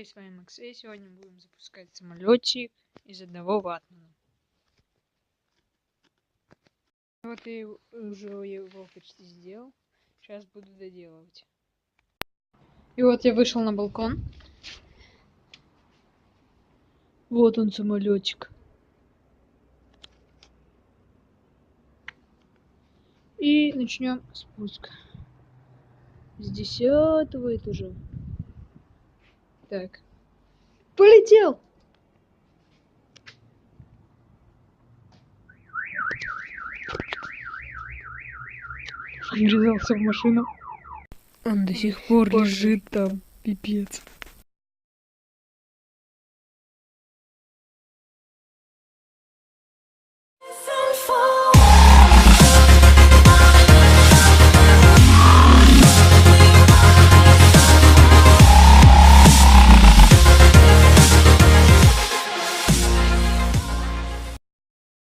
Эй, с вами Макс, и сегодня будем запускать самолетик из одного ватмана. Вот я уже его почти сделал. Сейчас буду доделывать. И вот я вышел на балкон. Вот он, самолетик. И начнем спуск с 10-го этажа. Так. Полетел! Он врезался в машину. Он до сих пор лежит там. Пипец.